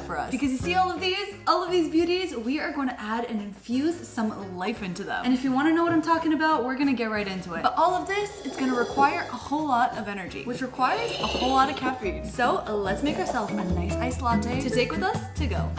for us. Because you see all of these beauties, we are going to add and infuse some life into them. And if you want to know what I'm talking about, we're going to get right into it. But all of this, it's going to require a whole lot of energy, which requires a whole lot of caffeine. So let's make ourselves a nice iced latte to take with us to go.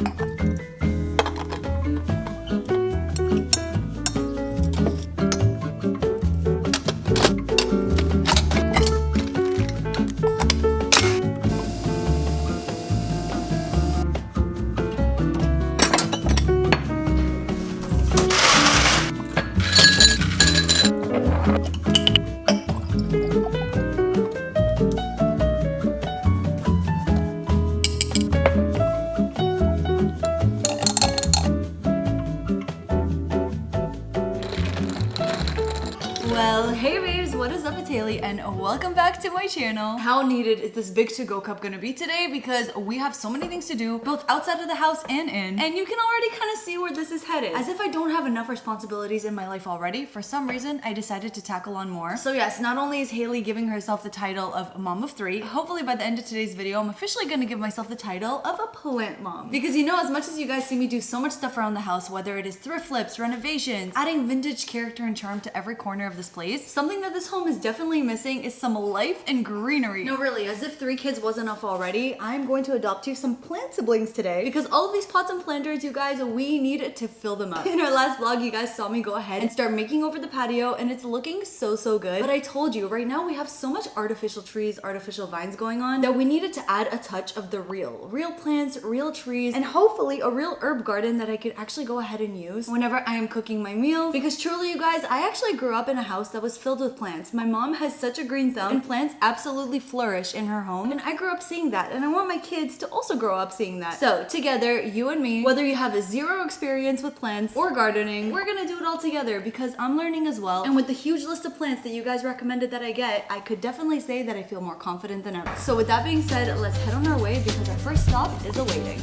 Well, hey babes, what is up? It's Haley and welcome back to my channel. How needed is this big to-go cup gonna be today? Because we have so many things to do, both outside of the house and in, and you can already kind of see where this is headed. As if I don't have enough responsibilities in my life already, for some reason, I decided to tackle on more. So yes, not only is Haley giving herself the title of mom of 3, hopefully by the end of today's video, I'm officially gonna give myself the title of a plant mom. Because you know, as much as you guys see me do so much stuff around the house, whether it is thrift flips, renovations, adding vintage character and charm to every corner of this place, something that this home is definitely missing is some life and greenery. No, really, as if 3 kids wasn't enough already, I'm going to adopt you some plant siblings today because all of these pots and planters, you guys, we need to fill them up. In our last vlog, you guys saw me go ahead and start making over the patio and it's looking so good. But I told you, right now we have so much artificial trees, artificial vines going on that we needed to add a touch of the real plants, real trees, and hopefully a real herb garden that I could actually go ahead and use whenever I am cooking my meals. Because truly, you guys, I actually grew up in a house that was filled with plants. My mom has such a green thumb and plants absolutely flourish in her home, and I grew up seeing that, and I want my kids to also grow up seeing that. So together, you and me, whether you have a 0 experience with plants or gardening, we're gonna do it all together because I'm learning as well. And with the huge list of plants that you guys recommended that I get, I could definitely say that I feel more confident than ever. So with that being said, let's head on our way because our first stop is awaiting.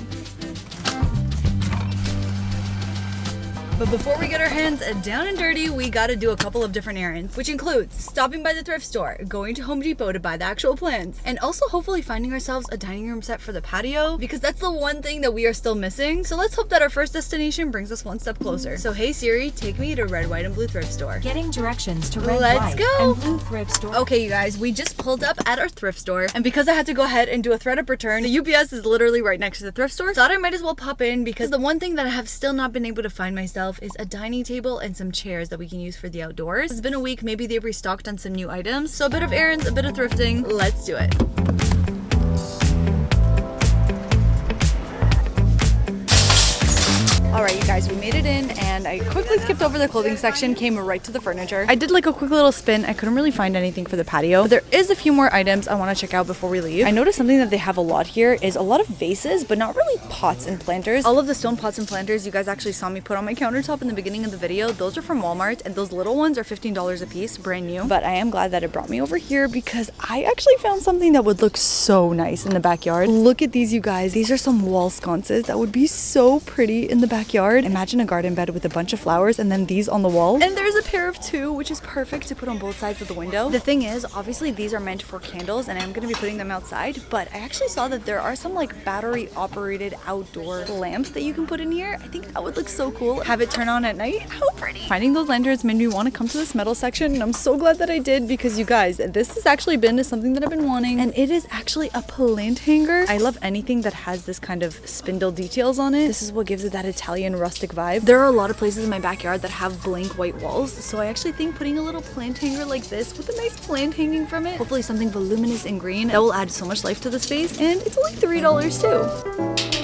But before we get our hands down and dirty, we gotta do a couple of different errands, which includes stopping by the thrift store, going to Home Depot to buy the actual plants, and also hopefully finding ourselves a dining room set for the patio, because that's the one thing that we are still missing. So let's hope that our first destination brings us one step closer. So hey Siri, take me to Red, White, and Blue Thrift Store. Getting directions to Red, Let's White, go. and Blue Thrift Store. Okay, you guys, we just pulled up at our thrift store, and because I had to go ahead and do a thread up return, the UPS is literally right next to the thrift store. Thought I might as well pop in because the one thing that I have still not been able to find myself is a dining table and some chairs that we can use for the outdoors. It's been a week, maybe they've restocked on some new items. So a bit of errands, a bit of thrifting. Let's do it. Alright, you guys, we made it in and I quickly skipped over the clothing section, came right to the furniture. I did like a quick little spin. I couldn't really find anything for the patio, but there is a few more items I want to check out before we leave. I noticed something that they have a lot here is a lot of vases, but not really pots and planters. All of the stone pots and planters you guys actually saw me put on my countertop in the beginning of the video, those are from Walmart, and those little ones are $15 a piece, brand new. But I am glad that it brought me over here because I actually found something that would look so nice in the backyard. Look at these, you guys. These are some wall sconces that would be so pretty in the backyard. Imagine a garden bed with a bunch of flowers and then these on the wall. And there's a pair of 2, which is perfect to put on both sides of the window. The thing is, obviously these are meant for candles and I'm going to be putting them outside, but I actually saw that there are some like battery operated outdoor lamps that you can put in here. I think that would look so cool. Have it turn on at night. How pretty. Finding those lanterns made me want to come to this metal section, and I'm so glad that I did because you guys, this has actually been something that I've been wanting, and it is actually a plant hanger. I love anything that has this kind of spindle details on it. This is what gives it that Italian rustic vibe. There are a lot of places in my backyard that have blank white walls, so I actually think putting a little plant hanger like this with a nice plant hanging from it, hopefully something voluminous and green, that will add so much life to the space, and it's only $3 too.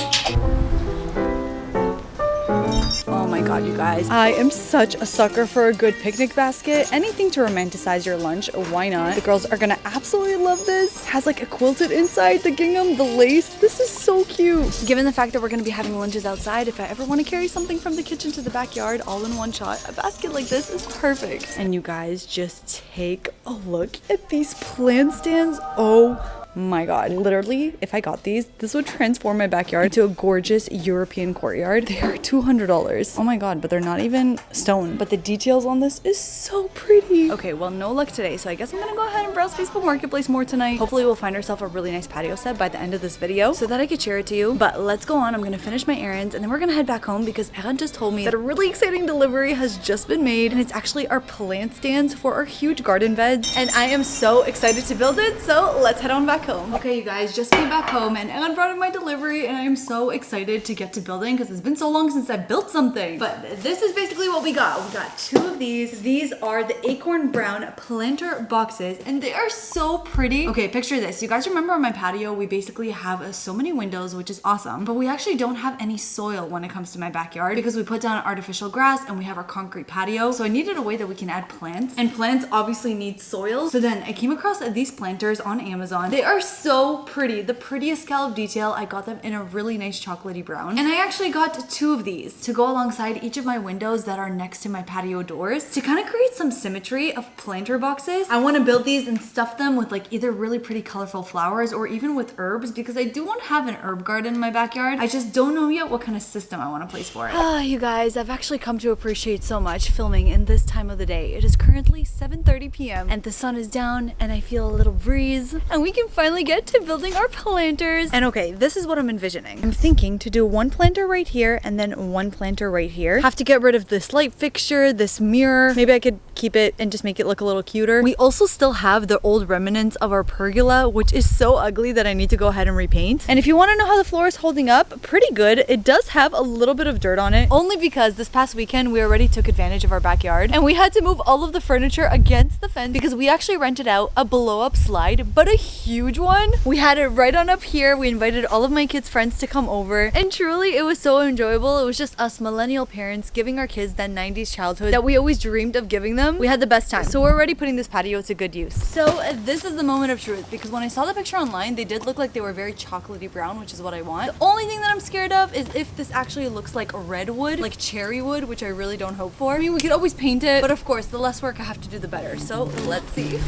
Oh my god, you guys. I am such a sucker for a good picnic basket. Anything to romanticize your lunch, why not? The girls are gonna absolutely love this. It has like a quilted inside, the gingham, the lace. This is so cute. Given the fact that we're gonna be having lunches outside, if I ever want to carry something from the kitchen to the backyard all in one shot, a basket like this is perfect. And you guys, just take a look at these plant stands. Oh my god. Literally, if I got these, this would transform my backyard into a gorgeous European courtyard. They are $200. Oh my god, but they're not even stone. But the details on this is so pretty. Okay, well, no luck today, so I guess I'm gonna go ahead and browse Facebook Marketplace more tonight. Hopefully we'll find ourselves a really nice patio set by the end of this video so that I could share it to you. But let's go on. I'm gonna finish my errands and then we're gonna head back home because Erin just told me that a really exciting delivery has just been made, and it's actually our plant stands for our huge garden beds, and I am so excited to build it. So let's head on back home. Okay, you guys, just came back home and Erin brought in my delivery, and I am so excited to get to building because it's been so long since I built something. But this is basically what we got. We got 2 of these. These are the acorn brown planter boxes, and they are so pretty. Okay, picture this. You guys remember on my patio, we basically have so many windows, which is awesome, but we actually don't have any soil when it comes to my backyard because we put down artificial grass and we have our concrete patio. So I needed a way that we can add plants, and plants obviously need soil. So then I came across these planters on Amazon. They are so pretty. The prettiest scallop detail. I got them in a really nice chocolatey brown, and I actually got 2 of these to go alongside each of my windows that are next to my patio doors to kind of create some symmetry of planter boxes. I want to build these and stuff them with like either really pretty colorful flowers or even with herbs because I do want to have an herb garden in my backyard. I just don't know yet what kind of system I want to place for it. You guys, I've actually come to appreciate so much filming in this time of the day. It is currently 7:30 p.m. and the sun is down and I feel a little breeze, and we can finally get to building our planters. And okay, this is what I'm envisioning. I'm thinking to do 1 planter right here and then 1 planter right here. Have to get rid of this light fixture, this mirror. Maybe I could keep it and just make it look a little cuter. We also still have the old remnants of our pergola, which is so ugly that I need to go ahead and repaint. And if you want to know how the floor is holding up, pretty good. It does have a little bit of dirt on it, only because this past weekend we already took advantage of our backyard and we had to move all of the furniture against the fence because we actually rented out a blow-up slide, but a huge one. We had it right on up here. We invited all of my kids' friends to come over, and truly it was so enjoyable. It was just us millennial parents giving our kids that 90s childhood that we always dreamed of giving them. We had the best time. So we're already putting this patio to good use. So this is the moment of truth, because when I saw the picture online, they did look like they were very chocolatey brown, which is what I want. The only thing that I'm scared of is if this actually looks like redwood, like cherry wood, which I really don't hope for. I mean, we could always paint it, but of course, the less work I have to do, the better. So let's see.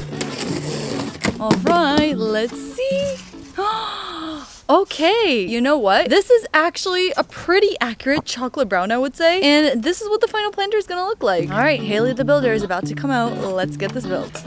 All right, let's see. Okay, you know what? This is actually a pretty accurate chocolate brown, I would say. And this is what the final planter is gonna look like. All right, Haley the builder is about to come out. Let's get this built.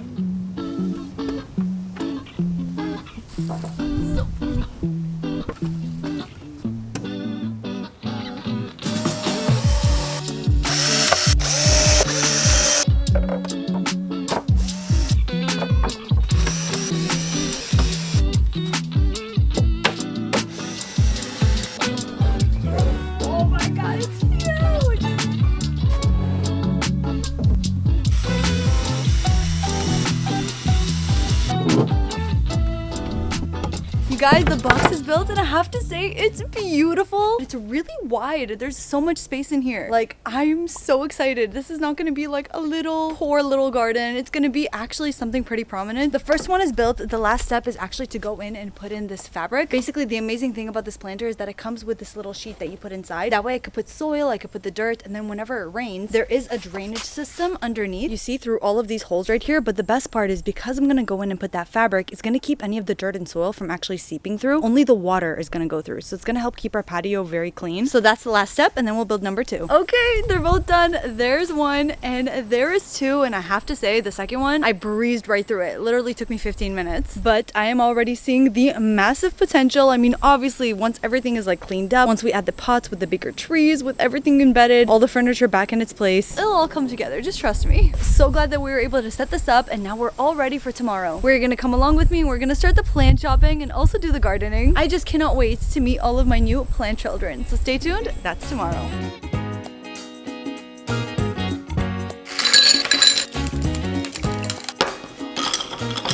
Guys, the box is built and I have to say it's beautiful. It's really wide. There's so much space in here. Like, I'm so excited. This is not going to be like a little poor little garden. It's going to be actually something pretty prominent. The first one is built. The last step is actually to go in and put in this fabric. Basically, the amazing thing about this planter is that it comes with this little sheet that you put inside. That way I could put soil, I could put the dirt, and then whenever it rains, there is a drainage system underneath. You see through all of these holes right here, but the best part is because I'm going to go in and put that fabric, it's going to keep any of the dirt and soil from actually seeping through. Only the water is going to go through, so it's going to help keep our patio very clean. So that's the last step, and then we'll build number 2. Okay, they're both done. There's 1 and there is 2, and I have to say the second one, I breezed right through it. It literally took me 15 minutes, but I am already seeing the massive potential. I mean, obviously once everything is like cleaned up, once we add the pots with the bigger trees, with everything embedded, all the furniture back in its place, it'll all come together, just trust me. So glad that we were able to set this up, and now we're all ready for tomorrow. We're gonna come along with me, we're gonna start the plant shopping and also do the gardening. I just cannot wait to meet all of my new plant children. So stay tuned, that's tomorrow.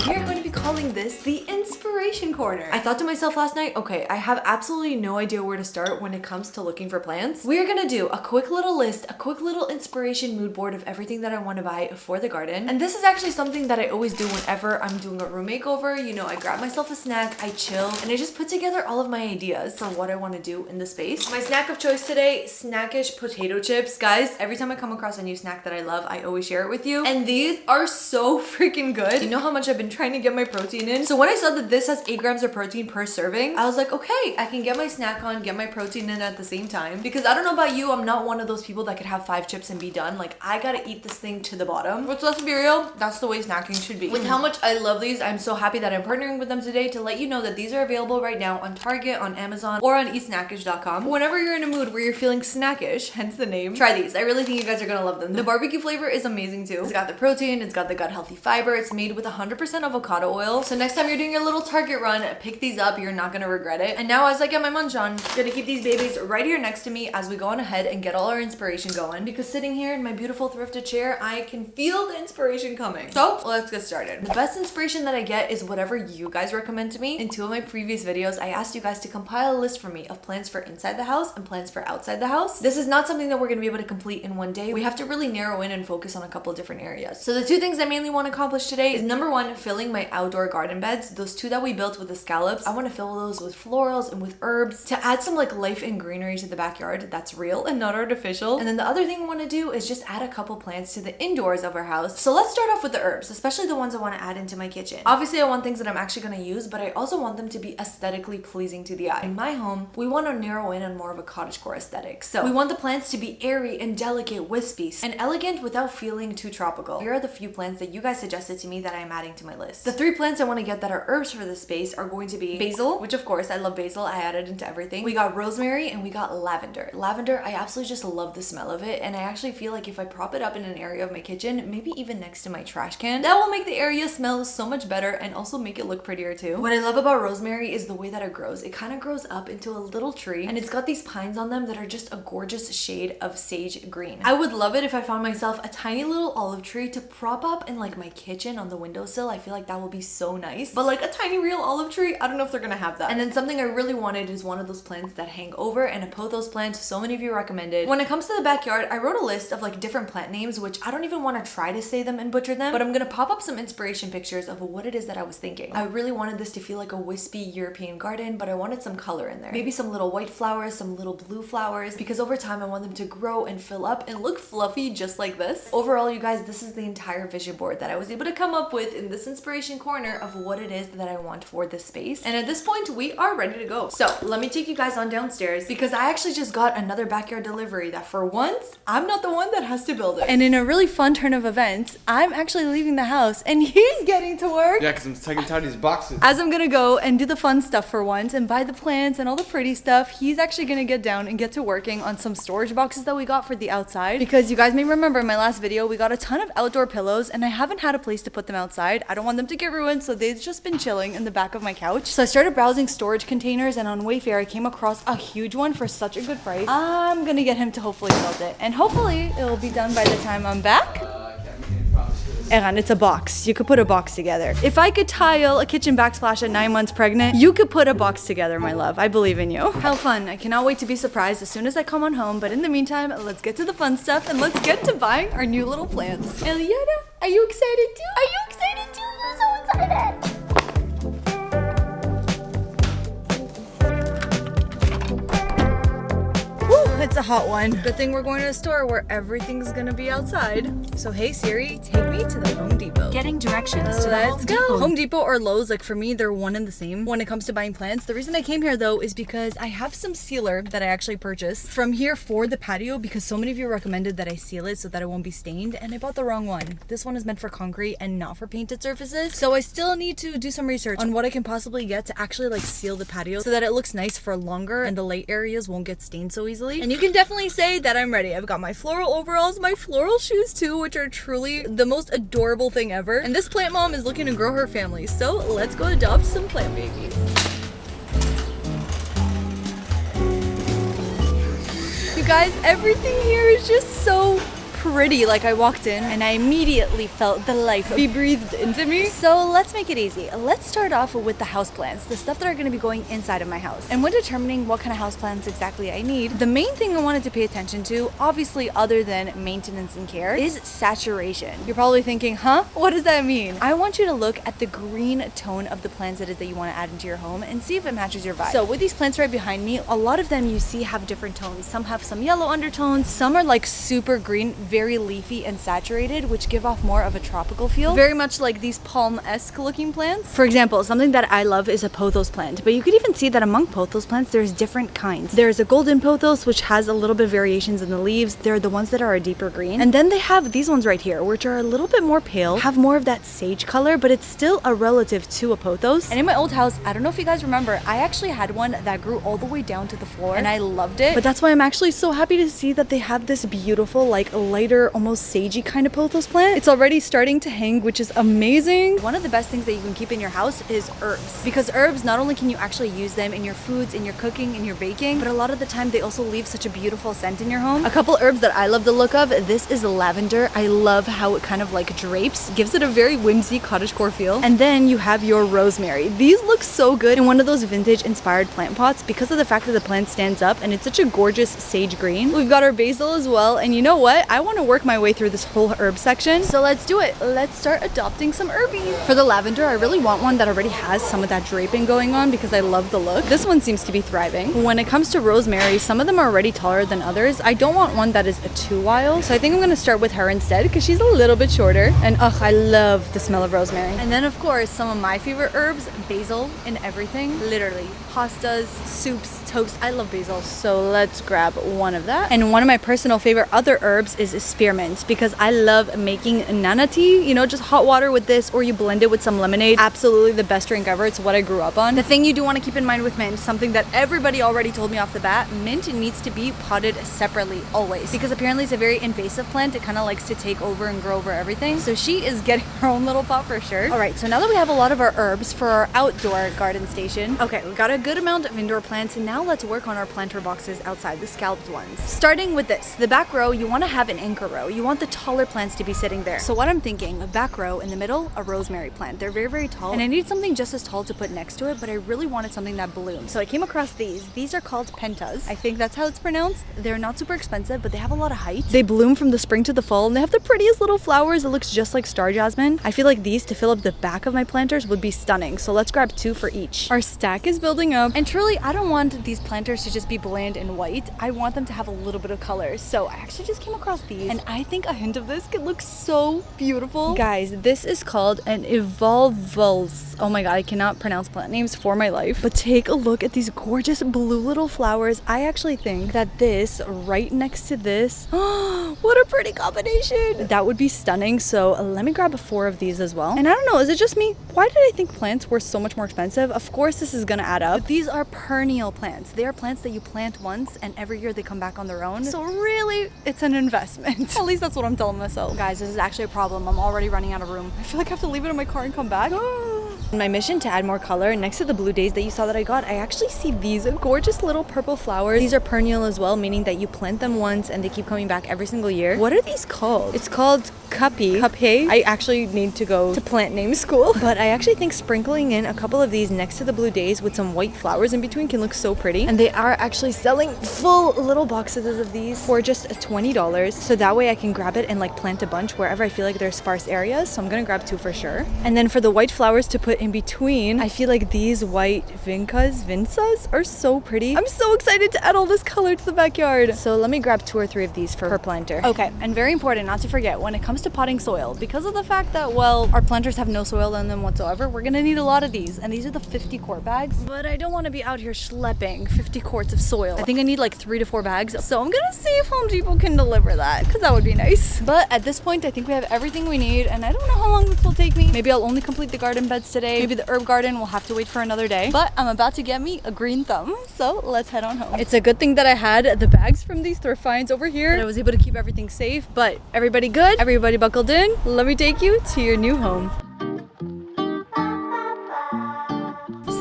We're going to be calling this the inspiration corner. I thought to myself last night, okay, I have absolutely no idea where to start when it comes to looking for plants. We're gonna do a quick little list, a quick little inspiration mood board of everything that I want to buy for the garden. And this is actually something that I always do whenever I'm doing a room makeover. You know, I grab myself a snack, I chill, and I just put together all of my ideas for what I want to do in the space. My snack of choice today, snackish potato chips. Guys, every time I come across a new snack that I love, I always share it with you. And these are so freaking good. You know how much I've been trying to get my protein in. So when I saw that this has 8 grams of protein per serving, I was like, okay, I can get my snack on, get my protein in at the same time. Because I don't know about you, I'm not one of those people that could have 5 chips and be done. Like, I gotta eat this thing to the bottom. Which, let's be real, that's the way snacking should be. With how much I love these, I'm so happy that I'm partnering with them today to let you know that these are available right now on Target, on Amazon, or on eatsnackish.com. Whenever you're in a mood where you're feeling snackish, hence the name, try these. I really think you guys are gonna love them. The barbecue flavor is amazing too. It's got the protein, it's got the gut healthy fiber, it's made with 100% avocado oil. So next time you're doing your little Target run, pick these up, you're not gonna regret it. And now as I get my munch on, I'm gonna keep these babies right here next to me as we go on ahead and get all our inspiration going, because sitting here in my beautiful thrifted chair, I can feel the inspiration coming. So let's get started. The best inspiration that I get is whatever you guys recommend to me. In 2 of my previous videos, I asked you guys to compile a list for me of plans for inside the house and plans for outside the house. This is not something that we're gonna be able to complete in one day. We have to really narrow in and focus on a couple of different areas. So the 2 things I mainly want to accomplish today is number 1, filling my outdoor garden beds. Those 2 that we built with the scallops, I want to fill those with florals and with herbs to add some like life and greenery to the backyard that's real and not artificial. And then the other thing I want to do is just add a couple plants to the indoors of our house. So let's start off with the herbs, especially the ones I want to add into my kitchen. Obviously I want things that I'm actually going to use, but I also want them to be aesthetically pleasing to the eye. In my home, we want to narrow in on more of a cottagecore aesthetic. So we want the plants to be airy and delicate, wispy, and elegant without feeling too tropical. Here are the few plants that you guys suggested to me that I'm adding to my list. The 3 plants I want to get that are herbs for this space are going to be basil, which of course I love basil. I added into everything. We got rosemary and we got lavender. Lavender, I absolutely just love the smell of it, and I actually feel like if I prop it up in an area of my kitchen, maybe even next to my trash can, that will make the area smell so much better and also make it look prettier too. What I love about rosemary is the way that it grows. It kind of grows up into a little tree, and it's got these pines on them that are just a gorgeous shade of sage green. I would love it if I found myself a tiny little olive tree to prop up in like my kitchen on the windowsill. I feel like that would be so nice. But like a tiny real olive tree, I don't know if they're gonna have that. And then something I really wanted is one of those plants that hang over, and a pothos plant so many of you recommended. When it comes to the backyard, I wrote a list of like different plant names, which I don't even want to try to say them and butcher them, but I'm gonna pop up some inspiration pictures of what it is that I was thinking. I really wanted this to feel like a wispy European garden, but I wanted some color in there. Maybe some little white flowers, some little blue flowers, because over time I want them to grow and fill up and look fluffy just like this. Overall, you guys, this is the entire vision board that I was able to come up with in this inspiration corner of what it is that I want for this space. And at this point, we are ready to go. So let me take you guys on downstairs, because I actually just got another backyard delivery that for once, I'm not the one that has to build it. And in a really fun turn of events, I'm actually leaving the house and he's getting to work. Yeah, because I'm taking out these boxes. As I'm gonna go and do the fun stuff for once and buy the plants and all the pretty stuff, he's actually gonna get down and get to working on some storage boxes that we got for the outside. Because you guys may remember in my last video, we got a ton of outdoor pillows and I haven't had a place to put them outside. I don't want them to get ruined, so they've just been chilling in the back of my couch. So I started browsing storage containers, and on Wayfair I came across a huge one for such a good price. I'm gonna get him to hopefully build it, and hopefully it will be done by the time I'm back. Eran, it's a box. You could put a box together. If I could tile a kitchen backsplash at 9 months pregnant, you could put a box together, my love. I believe in you. How fun. I cannot wait to be surprised as soon as I come on home. But in the meantime, let's get to the fun stuff and let's get to buying our new little plants. Eliana, are you excited too? Are you excited too? You're so excited. It's a hot one. Good thing we're going to a store where everything's gonna be outside. So hey Siri, take me to the Home Depot. Getting directions to the Let's Home go. Depot. Home Depot or Lowe's, like for me, they're one and the same when it comes to buying plants. The reason I came here though is because I have some sealer that I actually purchased from here for the patio, because so many of you recommended that I seal it so that it won't be stained, and I bought the wrong one. This one is meant for concrete and not for painted surfaces. So I still need to do some research on what I can possibly get to actually like seal the patio so that it looks nice for longer and the light areas won't get stained so easily. And you can definitely say that I'm ready. I've got my floral overalls, my floral shoes too, which are truly the most adorable thing ever. And this plant mom is looking to grow her family, so let's go adopt some plant babies. You guys, everything here is just so pretty. Like I walked in and I immediately felt the life be breathed into me. So let's make it easy. Let's start off with the houseplants, the stuff that are going to be going inside of my house. And when determining what kind of houseplants exactly I need, the main thing I wanted to pay attention to, obviously other than maintenance and care, is saturation. You're probably thinking, huh? What does that mean? I want you to look at the green tone of the plants that you want to add into your home and see if it matches your vibe. So with these plants right behind me, a lot of them you see have different tones. Some have some yellow undertones, some are like super green, very leafy and saturated, which give off more of a tropical feel. Very much like these palm-esque looking plants. For example, something that I love is a pothos plant, but you could even see that among pothos plants, there's different kinds. There's a golden pothos, which has a little bit of variations in the leaves. They're the ones that are a deeper green. And then they have these ones right here, which are a little bit more pale, have more of that sage color, but it's still a relative to a pothos. And in my old house, I don't know if you guys remember, I actually had one that grew all the way down to the floor and I loved it. But that's why I'm actually so happy to see that they have this beautiful, like lighter, almost sagey kind of pothos plant. It's already starting to hang, which is amazing. One of the best things that you can keep in your house is herbs, because herbs, not only can you actually use them in your foods, in your cooking, in your baking, but a lot of the time they also leave such a beautiful scent in your home. A couple herbs that I love the look of, this is lavender. I love how it kind of like drapes, gives it a very whimsy cottagecore feel. And then you have your rosemary. These look so good in one of those vintage inspired plant pots because of the fact that the plant stands up and it's such a gorgeous sage green. We've got our basil as well, and you know what? I want to work my way through this whole herb section, so let's do it. Let's start adopting some herbies. For the lavender, I really want one that already has some of that draping going on because I love the look. This one seems to be thriving. When it comes to rosemary, some of them are already taller than others. I don't want one that is too wild, so I think I'm gonna start with her instead because she's a little bit shorter. And I love the smell of rosemary. And then of course, some of my favorite herbs, basil in everything, literally pastas, soups, toast. I love basil, so let's grab one of that. And one of my personal favorite other herbs is spearmint because I love making nana tea, you know, just hot water with this, or you blend it with some lemonade. Absolutely the best drink ever. It's what I grew up on. The thing you do want to keep in mind with mint, something that everybody already told me off the bat, mint needs to be potted separately always, because apparently it's a very invasive plant. It kind of likes to take over and grow over everything. So she is getting her own little pot for sure. All right, so now that we have a lot of our herbs for our outdoor garden station, okay, we got a good amount of indoor plants, and now let's work on our planter boxes outside, the scalped ones. Starting with this, the back row, you want to have an anchor row. You want the taller plants to be sitting there. So what I'm thinking, a back row, in the middle, a rosemary plant. They're very, very tall, and I need something just as tall to put next to it, but I really wanted something that blooms. So I came across these. These are called pentas. I think that's how it's pronounced. They're not super expensive, but they have a lot of height. They bloom from the spring to the fall, and they have the prettiest little flowers. It looks just like star jasmine. I feel like these to fill up the back of my planters would be stunning. So let's grab 2 for each. Our stack is building up, and truly, I don't want these planters to just be bland and white. I want them to have a little bit of color. So I actually just came across these, and I think a hint of this could look so beautiful. Guys, this is called an evolvulus. Oh my god, I cannot pronounce plant names for my life. But take a look at these gorgeous blue little flowers. I actually think that this right next to this, what a pretty combination. That would be stunning. So let me grab 4 of these as well. And I don't know, is it just me? Why did I think plants were so much more expensive? Of course this is gonna add up. But these are perennial plants. They are plants that you plant once and every year they come back on their own. So really, it's an investment. At least that's what I'm telling myself. Guys, this is actually a problem. I'm already running out of room. I feel like I have to leave it in my car and come back. My mission to add more color, next to the blue days that you saw that I got, I actually see these gorgeous little purple flowers. These are perennial as well, meaning that you plant them once and they keep coming back every single year. What are these called? It's called cuppy. I actually need to go to plant name school. But I actually think sprinkling in a couple of these next to the blue days with some white flowers in between can look so pretty. And they are actually selling full little boxes of these for just $20. So that way I can grab it and like plant a bunch wherever I feel like there's sparse areas. So I'm gonna grab 2 for sure. And then for the white flowers to put in between, I feel like these white vincas are so pretty. I'm so excited to add all this color to the backyard. So let me grab 2 or 3 of these per planter. Okay, and very important not to forget, when it comes to potting soil, because of the fact that, well, our planters have no soil in them whatsoever, we're gonna need a lot of these. And these are the 50 quart bags, but I don't want to be out here schlepping 50 quarts of soil. I think I need like 3 to 4 bags. So I'm gonna see if Home Depot can deliver that, because that would be nice. But at this point, I think we have everything we need, and I don't know how long this will take me. Maybe I'll only complete the garden beds today. Maybe the herb garden will have to wait for another day. But I'm about to get me a green thumb, so let's head on home. It's a good thing that I had the bags from these thrift finds over here, that I was able to keep everything safe. But everybody good? Everybody buckled in? Let me take you to your new home.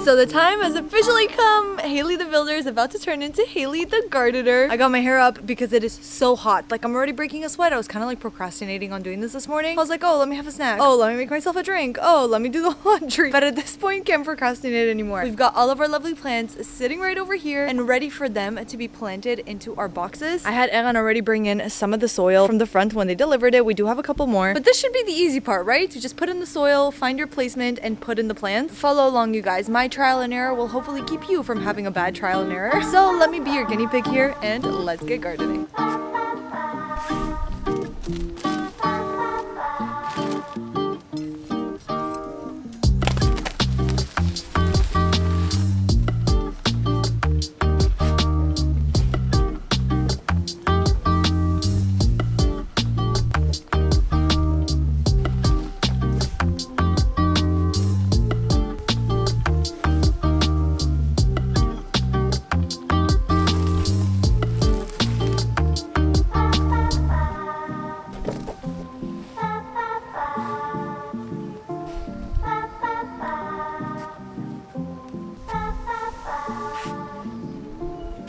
So the time has officially come. Haley the builder is about to turn into Haley the gardener. I got my hair up because it is so hot. Like, I'm already breaking a sweat. I was kind of like procrastinating on doing this morning. I was like, oh, let me have a snack. Oh, let me make myself a drink. Oh, let me do the laundry. But at this point, can't procrastinate anymore. We've got all of our lovely plants sitting right over here and ready for them to be planted into our boxes. I had Eran already bring in some of the soil from the front when they delivered it. We do have a couple more, but this should be the easy part, right? To just put in the soil, find your placement, and put in the plants. Follow along, you guys. My trial and error will hopefully keep you from having a bad trial and error. So let me be your guinea pig here and let's get gardening.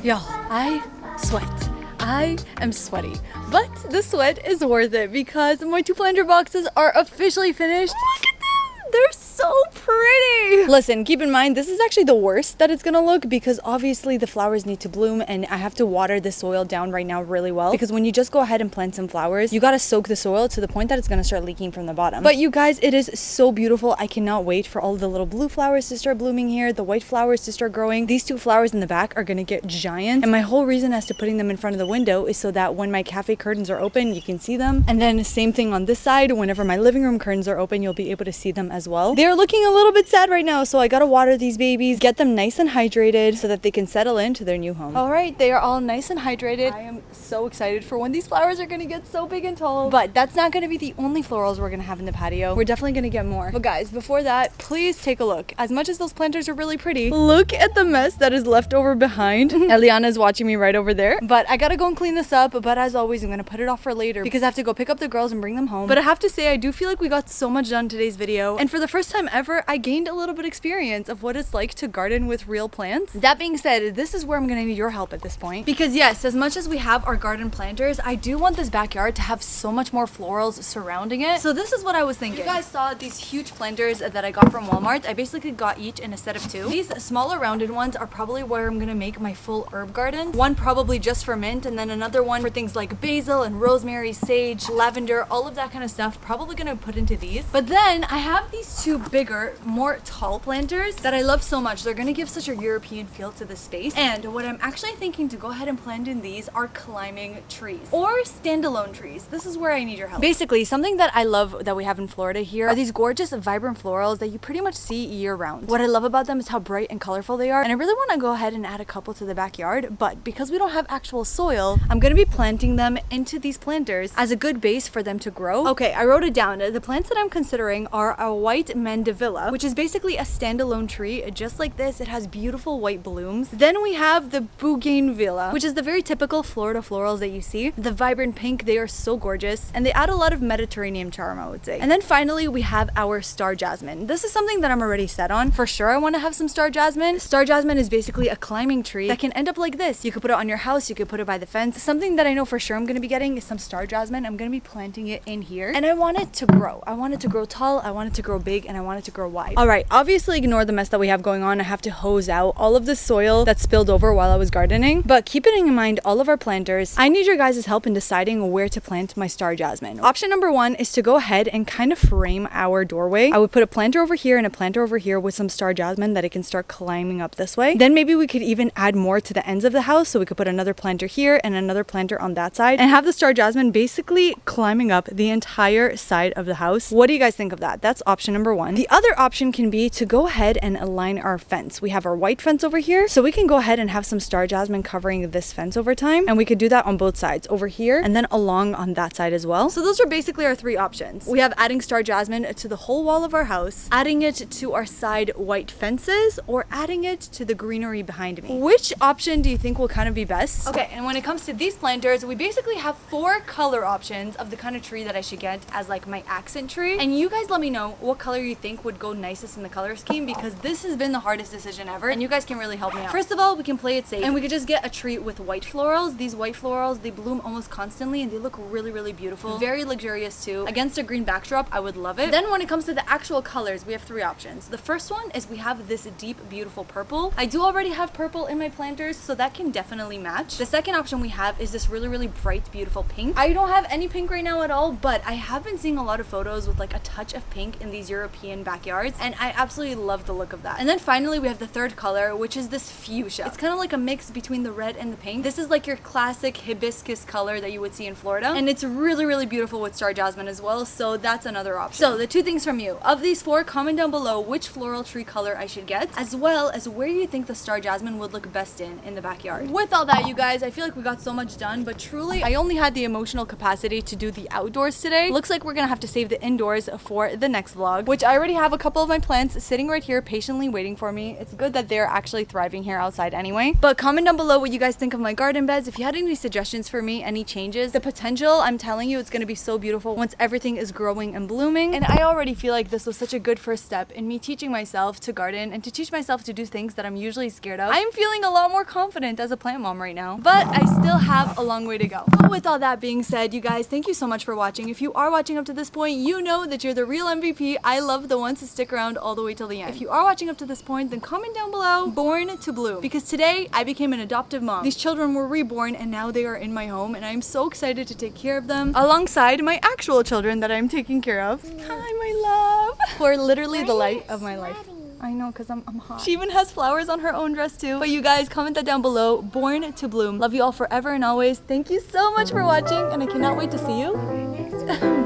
Y'all, I sweat. I am sweaty, but the sweat is worth it because my 2 planter boxes are officially finished. Look at them! They're so pretty. Listen, keep in mind, this is actually the worst that it's gonna look because obviously the flowers need to bloom and I have to water the soil down right now really well because when you just go ahead and plant some flowers, you gotta soak the soil to the point that it's gonna start leaking from the bottom. But you guys, it is so beautiful. I cannot wait for all of the little blue flowers to start blooming here, the white flowers to start growing. These 2 flowers in the back are gonna get giant. And my whole reason as to putting them in front of the window is so that when my cafe curtains are open, you can see them. And then same thing on this side, whenever my living room curtains are open, you'll be able to see them as well. They're looking a little bit sad right now, so I gotta water these babies, get them nice and hydrated so that they can settle into their new home. All right, they are all nice and hydrated. I am so excited for when these flowers are gonna get so big and tall. But that's not gonna be the only florals we're gonna have in the patio. We're definitely gonna get more. But guys, before that, please take a look. As much as those planters are really pretty, look at the mess that is left over behind. Eliana is watching me right over there. But I gotta go and clean this up. But as always, I'm gonna put it off for later because I have to go pick up the girls and bring them home. But I have to say, I do feel like we got so much done today's video. And for the first time ever, I gained a little bit experience of what it's like to garden with real plants. That being said, this is where I'm gonna need your help at this point. Because yes, as much as we have our garden planters, I do want this backyard to have so much more florals surrounding it. So this is what I was thinking. You guys saw these huge planters that I got from Walmart. I basically got each in a set of 2. These smaller rounded ones are probably where I'm gonna make my full herb garden. One probably just for mint, and then another one for things like basil and rosemary, sage, lavender, all of that kind of stuff. Probably gonna put into these. But then I have these 2 bigger, more tall planters that I love so much. They're gonna give such a European feel to the space. And what I'm actually thinking to go ahead and plant in these are climbing trees or standalone trees. This is where I need your help. Basically, something that I love that we have in Florida here are these gorgeous vibrant florals that you pretty much see year round. What I love about them is how bright and colorful they are. And I really want to go ahead and add a couple to the backyard, but because we don't have actual soil, I'm gonna be planting them into these planters as a good base for them to grow. Okay, I wrote it down. The plants that I'm considering are a white mandevilla, which is basically a standalone tree just like this. It has beautiful white blooms. Then we have the bougainvillea, which is the very typical Florida florals that you see. The vibrant pink, they are so gorgeous and they add a lot of Mediterranean charm, I would say. And then finally we have our star jasmine. This is something that I'm already set on. For sure I want to have some star jasmine. Star jasmine is basically a climbing tree that can end up like this. You could put it on your house, you could put it by the fence. Something that I know for sure I'm going to be getting is some star jasmine. I'm going to be planting it in here and I want it to grow. I want it to grow tall, I want it to grow big, and I want it to grow wide. All right, obviously ignore the mess that we have going on. I have to hose out all of the soil that spilled over while I was gardening, but keeping in mind all of our planters, I need your guys' help in deciding where to plant my star jasmine. Option number 1 is to go ahead and kind of frame our doorway. I would put a planter over here and a planter over here with some star jasmine that it can start climbing up this way. Then maybe we could even add more to the ends of the house, so we could put another planter here and another planter on that side and have the star jasmine basically climbing up the entire side of the house. What do you guys think of that? That's option number 1. The other option can be to go ahead and align our fence. We have our white fence over here, so we can go ahead and have some star jasmine covering this fence over time, and we could do that on both sides, over here and then along on that side as well. So those are basically our 3 options. We have adding star jasmine to the whole wall of our house, adding it to our side white fences, or adding it to the greenery behind me. Which option do you think will kind of be best? Okay, and when it comes to these planters, we basically have 4 color options of the kind of tree that I should get as like my accent tree, and you guys let me know what color you think would go nicest in the color scheme, because this has been the hardest decision ever and you guys can really help me out. First of all, we can play it safe and we could just get a tree with white florals. These white florals, they bloom almost constantly and they look really, really beautiful. Very luxurious too. Against a green backdrop, I would love it. Then when it comes to the actual colors, we have 3 options. The first one is we have this deep, beautiful purple. I do already have purple in my planters, so that can definitely match. The second option we have is this really, really bright, beautiful pink. I don't have any pink right now at all, but I have been seeing a lot of photos with like a touch of pink in these European backyards, and I absolutely love the look of that. And then finally we have the third color, which is this fuchsia. It's kind of like a mix between the red and the pink. This is like your classic hibiscus color that you would see in Florida, and it's really, really beautiful with star jasmine as well, so that's another option. So the 2 things from you. Of these 4, comment down below which floral tree color I should get, as well as where you think the star jasmine would look best in the backyard. With all that, you guys, I feel like we got so much done, but truly I only had the emotional capacity to do the outdoors today. Looks like we're gonna have to save the indoors for the next vlog, which I already have a couple of my plants sitting right here patiently waiting for me. It's good that they're actually thriving here outside anyway. But comment down below what you guys think of my garden beds. If you had any suggestions for me, any changes. The potential, I'm telling you, it's gonna be so beautiful once everything is growing and blooming. And I already feel like this was such a good first step in me teaching myself to garden and to teach myself to do things that I'm usually scared of. I'm feeling a lot more confident as a plant mom right now, but I still have a long way to go. So with all that being said, you guys, thank you so much for watching. If you are watching up to this point, you know that you're the real MVP. I love the ones who stick around all the way till the end. If you are watching up to this point, then comment down below, born to bloom, because today I became an adoptive mom. These children were reborn and now they are in my home, and I'm so excited to take care of them alongside my actual children that I'm taking care of. Hi, my love. Who are literally the light of my life. I know, because I'm hot. She even has flowers on her own dress too. But you guys, comment that down below. Born to bloom. Love you all forever and always. Thank you so much for watching, and I cannot wait to see you.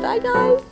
Bye, guys.